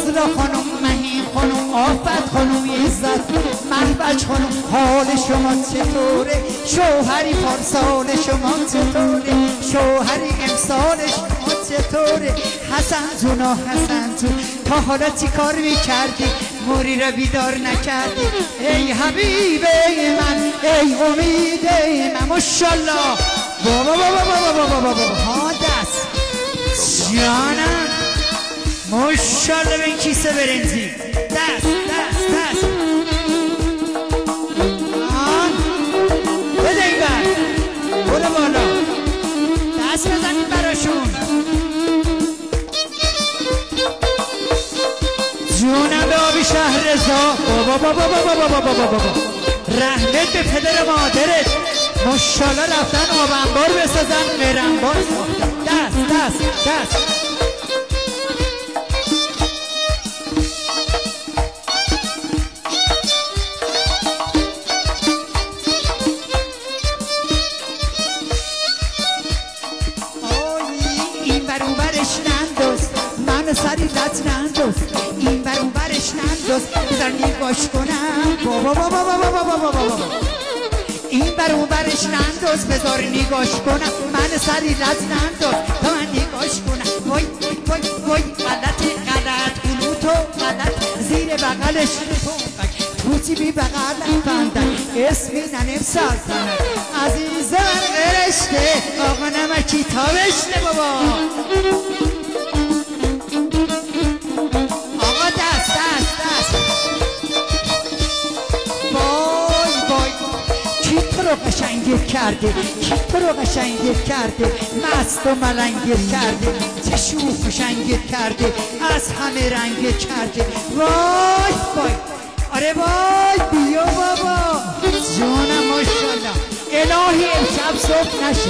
نازلا خانم، مهین خانم، آفت خانم، عزت محبج خانم، حال شما چطوره؟ شوهری پارسال شما چطوره؟ شوهری امسال شما چطوره؟ حسن جونا حسن جون، تا حالا چی کار میکردی؟ موری را بیدار نکردی؟ ای حبیبه من، ای امیده من. ماشالله بابا بابا بابا بابا بابا ها دست جانم، ماشالله به این کیسه برنجی. دست دست دست بده این بر، برو بالا، دست بزنید براشون. جونم به آبی شهر رضا، بابا بابا بابا بابا بابا بابا، رحمت به پدر مادرت، ماشالله رفتن آب انبار بسازن، غیر انبار ساختن. دست دست دست این بر اون برش ننداز، من سری لط ننداز، این بر اون برش ننداز، بذار نگاش کنم. بابا بابا بابا بابا بابا، این بر اون برش ننداز، بذار نگاش کنم. من سری لط ننداز تا من نگاش کنم. وای وای وای غلط غلط قلو تو غلط، زیر بغلش توچی بی بغل بندن، اسمی ننم سلطنت عزیز من غرشته، آقا نمکی تابشته. بابا آقا دست دست دست. وای وای کی تو رو قشنگیر کرده؟ کی تو رو قشنگیر کرده؟ مست و ملنگیر کرده، چه شوخ قشنگیر کرده، از همه رنگیر کرده. وای وای آره وای بیا بابا جانم ماشالله. الهی امشب صبح نشه،